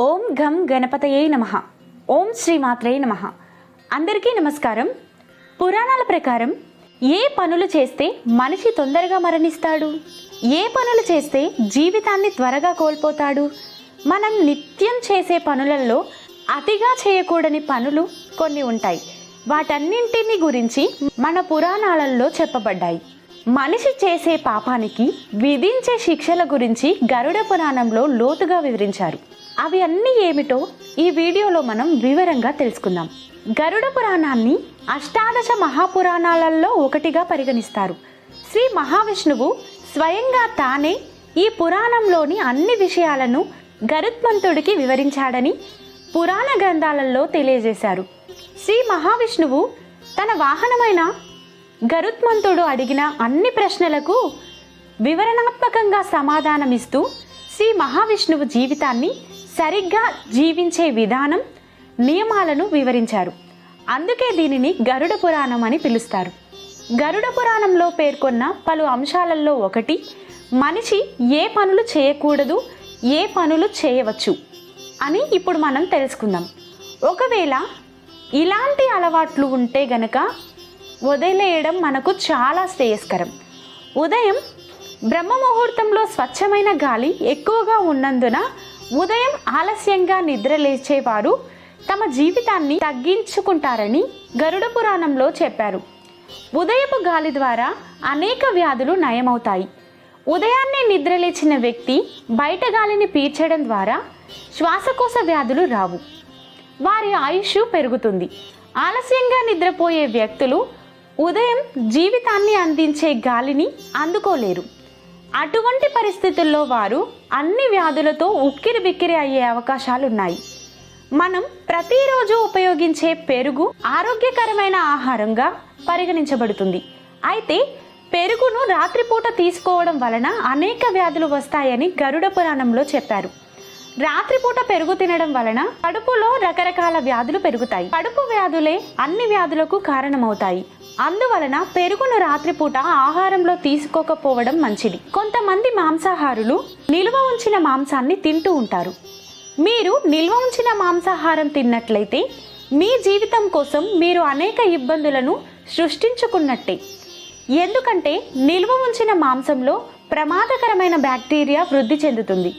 ఓం గం గణపతయే నమః. ఓం శ్రీమాత్రే నమః. అందరికీ నమస్కారం. పురాణాల ప్రకారం ఏ పనులు చేస్తే మనిషి తొందరగా మరణిస్తాడు, ఏ పనులు చేస్తే జీవితాన్ని త్వరగా కోల్పోతాడు, మనం నిత్యం చేసే పనులలో అతిగా చేయకూడని పనులు కొన్ని ఉంటాయి. వాటన్నింటిని గురించి మన పురాణాలలో చెప్పబడ్డాయి. మనిషి చేసే పాపానికి విధించే శిక్షల గురించి గరుడ పురాణంలో లోతుగా వివరించారు. అవి అన్నీ ఏమిటో ఈ వీడియోలో మనం వివరంగా తెలుసుకుందాం. గరుడ పురాణాన్ని అష్టాదశ మహాపురాణాలలో ఒకటిగా పరిగణిస్తారు. శ్రీ మహావిష్ణువు స్వయంగా తానే ఈ పురాణంలోని అన్ని విషయాలను గరుత్మంతుడికి వివరించాడని పురాణ గ్రంథాలలో తెలియజేశారు. శ్రీ మహావిష్ణువు తన వాహనమైన గరుత్మంతుడు అడిగిన అన్ని ప్రశ్నలకు వివరణాత్మకంగా సమాధానమిస్తూ శ్రీ మహావిష్ణువు జీవితాన్ని సరిగ్గా జీవించే విధానం, నియమాలను వివరించారు. అందుకే దీనిని గరుడ పురాణం అని పిలుస్తారు. గరుడ పురాణంలో పేర్కొన్న పలు అంశాలలో ఒకటి మనిషి ఏ పనులు చేయకూడదు, ఏ పనులు చేయవచ్చు అని ఇప్పుడు మనం తెలుసుకుందాం. ఒకవేళ ఇలాంటి అలవాట్లు ఉంటే గనక వదిలేయడం మనకు చాలా శ్రేయస్కరం. ఉదయం బ్రహ్మ ముహూర్తంలో స్వచ్ఛమైన గాలి ఎక్కువగా ఉన్నందున ఉదయం ఆలస్యంగా నిద్రలేచేవారు తమ జీవితాన్ని తగ్గించుకుంటారని గరుడ పురాణంలో చెప్పారు. ఉదయపు గాలి ద్వారా అనేక వ్యాధులు నయమవుతాయి. ఉదయాన్నే నిద్రలేచిన వ్యక్తి బయట గాలిని పీల్చడం ద్వారా శ్వాసకోశ వ్యాధులు రావు. వారి ఆయుష్ పెరుగుతుంది. ఆలస్యంగా నిద్రపోయే వ్యక్తులు ఉదయం జీవితాన్ని అందించే గాలిని అందుకోలేరు. అటువంటి పరిస్థితుల్లో వారు అన్ని వ్యాధులతో ఉక్కిరిబిక్కిరి అయ్యే అవకాశాలున్నాయి. మనం ప్రతిరోజు ఉపయోగించే పెరుగు ఆరోగ్యకరమైన ఆహారంగా పరిగణించబడుతుంది. అయితే పెరుగును రాత్రిపూట తీసుకోవడం వలన అనేక వ్యాధులు వస్తాయని గరుడ పురాణంలో చెప్పారు. రాత్రిపూట పెరుగు తినడం వలన కడుపులో రకరకాల వ్యాధులు పెరుగుతాయి. కడుపు వ్యాధులే అన్ని వ్యాధులకు కారణమవుతాయి. అందువలన పెరుగును రాత్రిపూట ఆహారంలో తీసుకోకపోవడం మంచిది. కొంతమంది మాంసాహారులు నిల్వ ఉంచిన మాంసాన్ని తింటూ ఉంటారు. మీరు నిల్వ ఉంచిన మాంసాహారం తిన్నట్లయితే మీ జీవితం కోసం మీరు అనేక ఇబ్బందులను సృష్టించుకున్నట్టే. ఎందుకంటే నిల్వ ఉంచిన మాంసంలో ప్రమాదకరమైన బ్యాక్టీరియా వృద్ధి చెందుతుంది.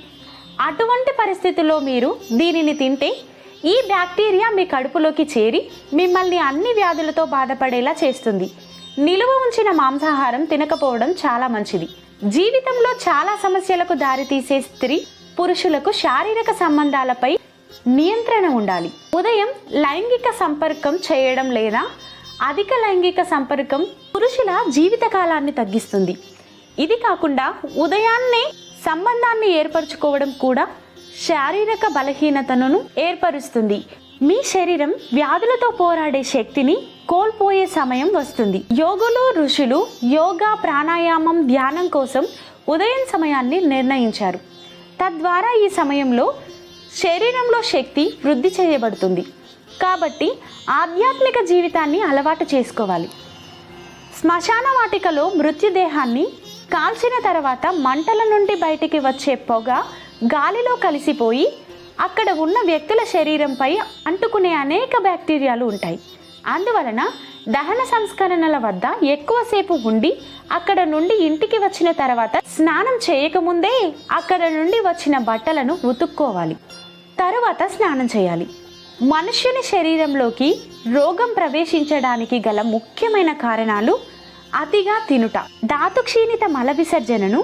అటువంటి పరిస్థితుల్లో మీరు దీనిని తింటే ఈ బ్యాక్టీరియా మీ కడుపులోకి చేరి మిమ్మల్ని అన్ని వ్యాధులతో బాధపడేలా చేస్తుంది. నిలువ ఉంచిన మాంసాహారం తినకపోవడం చాలా మంచిది. జీవితంలో చాలా సమస్యలకు దారితీసే స్త్రీ పురుషులకు శారీరక సంబంధాలపై నియంత్రణ ఉండాలి. ఉదయం లైంగిక సంపర్కం చేయడం లేదా అధిక లైంగిక సంపర్కం పురుషుల జీవితకాలాన్ని తగ్గిస్తుంది. ఇది కాకుండా ఉదయాన్నే సంబంధాన్ని ఏర్పరచుకోవడం కూడా శారీరక బలహీనతను ఏర్పరుస్తుంది. మీ శరీరం వ్యాధులతో పోరాడే శక్తిని కోల్పోయే సమయం వస్తుంది. యోగులు, ఋషులు యోగా, ప్రాణాయామం, ధ్యానం కోసం ఉదయం సమయాన్ని నిర్ణయించారు. తద్వారా ఈ సమయంలో శరీరంలో శక్తి వృద్ధి చేయబడుతుంది. కాబట్టి ఆధ్యాత్మిక జీవితాన్ని అలవాటు చేసుకోవాలి. శ్మశాన వాటికలో మృత్యుదేహాన్ని కాల్చిన తర్వాత మంటల నుండి బయటికి వచ్చే పొగ గాలిలో కలిసిపోయి అక్కడ ఉన్న వ్యక్తుల శరీరంపై అంటుకునే అనేక బ్యాక్టీరియాలు ఉంటాయి. అందువలన దహన సంస్కరణల వద్ద ఎక్కువసేపు ఉండి అక్కడ నుండి ఇంటికి వచ్చిన తర్వాత స్నానం చేయకముందే అక్కడ నుండి వచ్చిన బట్టలను ఉతుక్కోవాలి. తరువాత స్నానం చేయాలి. మనుష్యుని శరీరంలోకి రోగం ప్రవేశించడానికి గల ముఖ్యమైన కారణాలు అతిగా తినుట, ధాతు క్షీణిత మల విసర్జనను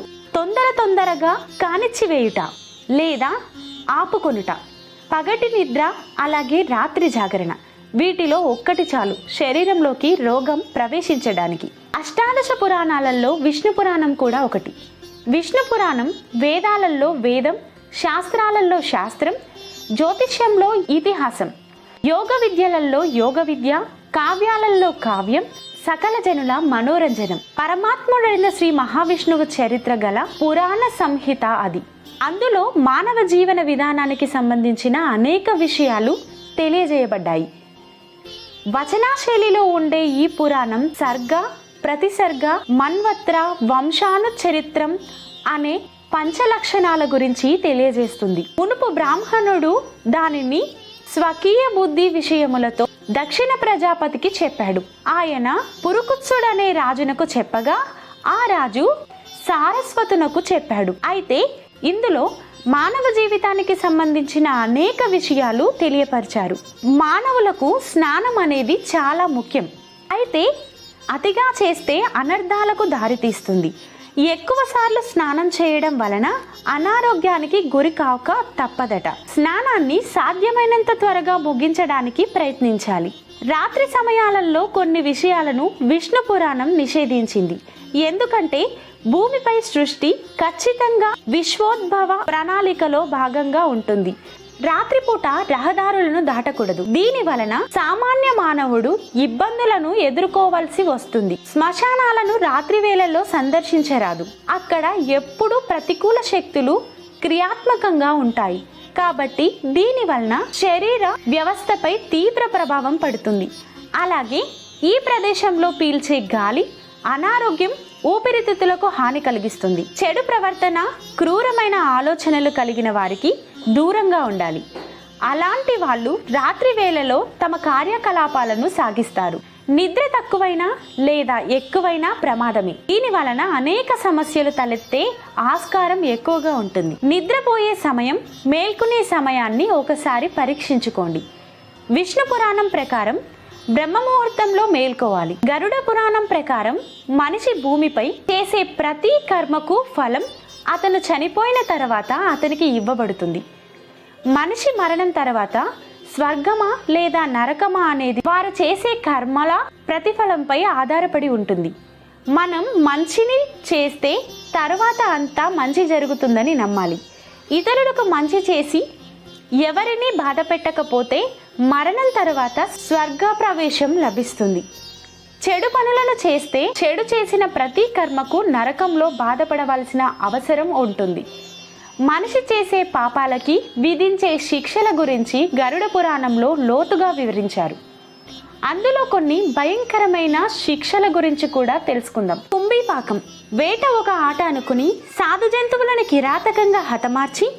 తొందరగా కానిచ్చివేయుట లేదా ఆపుకొనుట, పగటి నిద్ర, అలాగే రాత్రి జాగరణ. వీటిలో ఒక్కటి చాలు శరీరంలోకి రోగం ప్రవేశించడానికి. అష్టాదశ పురాణాలలో విష్ణు పురాణం కూడా ఒకటి. విష్ణు పురాణం వేదాలలో వేదం, శాస్త్రాలలో శాస్త్రం, జ్యోతిష్యంలో ఇతిహాసం, యోగ విద్యలలో యోగ విద్య, కావ్యాలలో కావ్యం, సకల జనుల మనోరంజనం. పరమాత్ముడైన శ్రీ మహావిష్ణువు చరిత్ర గల పురాణ సంహిత అది. అందులో మానవ జీవన విధానానికి సంబంధించిన అనేక విషయాలు తెలియజేయబడ్డాయి. వచనాశైలిలో ఉండే ఈ పురాణం సర్గ, ప్రతిసర్గ, మన్వత్ర, వంశానుచరిత్రం అనే పంచలక్షణాల గురించి తెలియజేస్తుంది. మునుపు బ్రాహ్మణుడు దానిని స్వకీయ బుద్ధి విషయములతో దక్షిణ ప్రజాపతికి చెప్పాడు. ఆయన పురుకుత్సుడనే రాజునకు చెప్పగా ఆ రాజు సారస్వతునకు చెప్పాడు. అయితే ఇందులో మానవ జీవితానికి సంబంధించిన అనేక విషయాలు తెలియపరిచారు. మానవులకు స్నానం అనేది చాలా ముఖ్యం. అయితే అతిగా చేస్తే అనర్థాలకు దారితీస్తుంది. ఎక్కువ సార్లు స్నానం చేయడం వలన అనారోగ్యానికి గురి కాక తప్పదట. స్నానాన్ని సాధ్యమైనంత త్వరగా ముగించడానికి ప్రయత్నించాలి. రాత్రి సమయాలలో కొన్ని విషయాలను విష్ణు పురాణం నిషేధించింది. ఎందుకంటే భూమిపై సృష్టి ఖచ్చితంగా విశ్వోద్భవ ప్రణాళికలో భాగంగా ఉంటుంది. రాత్రిపూట రహదారులను దాటకూడదు. దీని వలన సామాన్య మానవుడు ఇబ్బందులను ఎదుర్కోవలసి వస్తుంది. శ్మశానాలను రాత్రి వేళల్లో సందర్శించరాదు. అక్కడ ఎప్పుడూ ప్రతికూల శక్తులు క్రియాత్మకంగా ఉంటాయి. కాబట్టి దీని వలన శరీర వ్యవస్థపై తీవ్ర ప్రభావం పడుతుంది. అలాగే ఈ ప్రదేశంలో పీల్చే గాలి అనారోగ్యం, ఊపిరితిత్తులకు హాని కలిగిస్తుంది. చెడు ప్రవర్తన, క్రూరమైన ఆలోచనలు కలిగిన వారికి దూరంగా ఉండాలి. అలాంటి వాళ్ళు రాత్రి వేళలో తమ కార్యకలాపాలను సాగిస్తారు. నిద్ర తక్కువైనా లేదా ఎక్కువైనా ప్రమాదమే. దీని వలన అనేక సమస్యలు తలెత్తే ఆస్కారం ఎక్కువగా ఉంటుంది. నిద్రపోయే సమయం, మేల్కొనే సమయాన్ని ఒకసారి పరీక్షించుకోండి. విష్ణు పురాణం ప్రకారం బ్రహ్మముహూర్తంలో మేల్కోవాలి. గరుడ పురాణం ప్రకారం మనిషి భూమిపై చేసే ప్రతి కర్మకు ఫలం అతను చనిపోయిన తర్వాత అతనికి ఇవ్వబడుతుంది. మనిషి మరణం తర్వాత స్వర్గమా లేదా నరకమా అనేది వారు చేసే కర్మల ప్రతిఫలంపై ఆధారపడి ఉంటుంది. మనం మంచిని చేస్తే తర్వాత అంతా మంచి జరుగుతుందని నమ్మాలి. ఇతరులకు మంచి చేసి ఎవరిని బాధ పెట్టకపోతే మరణం తర్వాత స్వర్గ ప్రవేశం లభిస్తుంది. చెడు పనులను చేస్తే చెడు చేసిన ప్రతి కర్మకు నరకంలో బాధపడవలసిన అవసరం ఉంటుంది. మనిషి చేసే పాపాలకి విధించే శిక్షల గురించి గరుడ పురాణంలో లోతుగా వివరించారు. అందులో కొన్ని భయంకరమైన శిక్షల గురించి కూడా తెలుసుకుందాం. కుంభీపాకం. వేట ఒక ఆట అనుకుని సాధు జంతువులను కిరాతకంగా హతమార్చి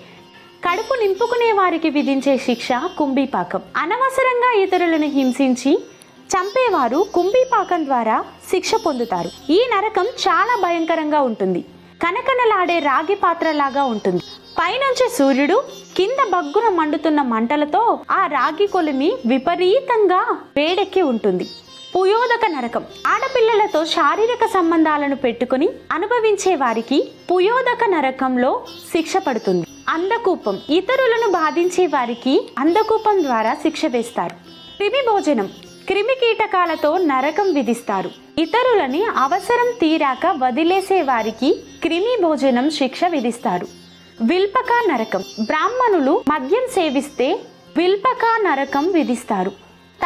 కడుపు నింపుకునే వారికి విధించే శిక్ష కుంభీపాకం. అనవసరంగా ఇతరులను హింసించి చంపేవారు కుంభీపాకం ద్వారా శిక్ష పొందుతారు. ఈ నరకం చాలా భయంకరంగా ఉంటుంది. కనకనలాడే రాగి పాత్రలాగా ఉంటుంది. పైనుంచి సూర్యుడు, కింద బగ్గున మండుతున్న మంటలతో ఆ రాగి కొలిమి విపరీతంగా వేడెక్కి ఉంటుంది. పుయోదక నరకం. ఆడపిల్లలతో శారీరక సంబంధాలను పెట్టుకుని అనుభవించే వారికి పుయోదక నరకంలో శిక్ష పడుతుంది. అంధకూపం. ఇతరులను బాధించే వారికి అంధకూపం ద్వారా శిక్ష వేస్తారు. క్రిమి భోజనం. క్రిమి కీటకాలతో నరకం విధిస్తారు. ఇతరులని అవసరం తీరాక వదిలేసే వారికి క్రిమి భోజనం శిక్ష విధిస్తారు. విల్పక నరకం. బ్రాహ్మణులు మద్యం సేవిస్తే విల్పక నరకం విధిస్తారు.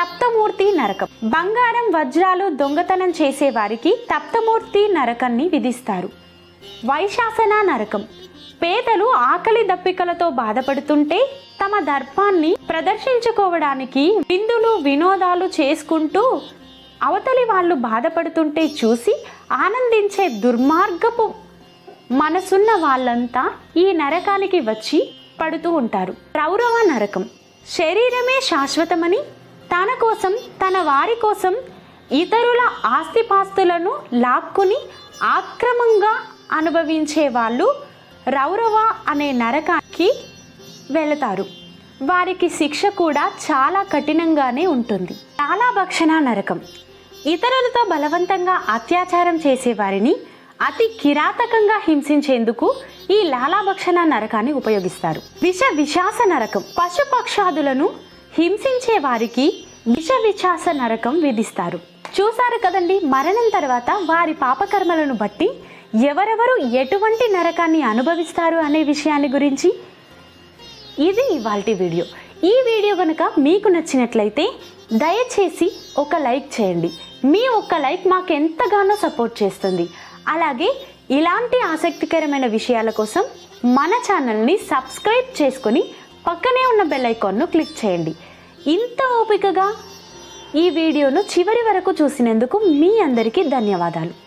తప్తమూర్తి నరకం. బంగారం, వజ్రాలు దొంగతనం చేసే వారికి తప్తమూర్తి నరకాన్ని విధిస్తారు. వైశాసన నరకం. పేదలు ఆకలి దప్పికలతో బాధపడుతుంటే తమ దర్పాన్ని ప్రదర్శించుకోవడానికి విందులు, వినోదాలు చేసుకుంటూ అవతలి వాళ్ళు బాధపడుతుంటే చూసి ఆనందించే దుర్మార్గపు మనసున్న వాళ్ళంతా ఈ నరకానికి వచ్చి పడుతూ ఉంటారు. రౌరవ నరకం. శరీరమే శాశ్వతమని తన కోసం, తన వారి కోసం ఇతరుల ఆస్తిపాస్తులను లాక్కుని ఆక్రమంగా అనుభవించే వాళ్ళు రౌరవ అనే నరకానికి వెళతారు. వారికి శిక్ష కూడా చాలా కఠినంగానే ఉంటుంది. లాలాభక్షణ నరకం. ఇతరులతో బలవంతంగా అత్యాచారం చేసేవారిని అతి కిరాతకంగా హింసించేందుకు ఈ లాలాభక్షణ నరకాన్ని ఉపయోగిస్తారు. విషాస నరకం. పశుపక్షాదులను హింసించే వారికి విషాస నరకం విధిస్తారు. చూసారు కదండి, మరణం తర్వాత వారి పాపకర్మలను బట్టి ఎవరెవరు ఎటువంటి నరకాన్ని అనుభవిస్తారు అనే విషయాన్ని గురించి. ఇది ఇవాల్టి వీడియో. ఈ వీడియో కనుక మీకు నచ్చినట్లయితే దయచేసి ఒక లైక్ చేయండి. మీ ఒక్క లైక్ మాకు ఎంతగానో సపోర్ట్ చేస్తుంది. అలాగే ఇలాంటి ఆసక్తికరమైన విషయాల కోసం మన ఛానల్ని సబ్స్క్రైబ్ చేసుకొని పక్కనే ఉన్న బెల్ ఐకాన్ను క్లిక్ చేయండి. ఇంత ఓపికగా ఈ వీడియోను చివరి వరకు చూసినందుకు మీ అందరికీ ధన్యవాదాలు.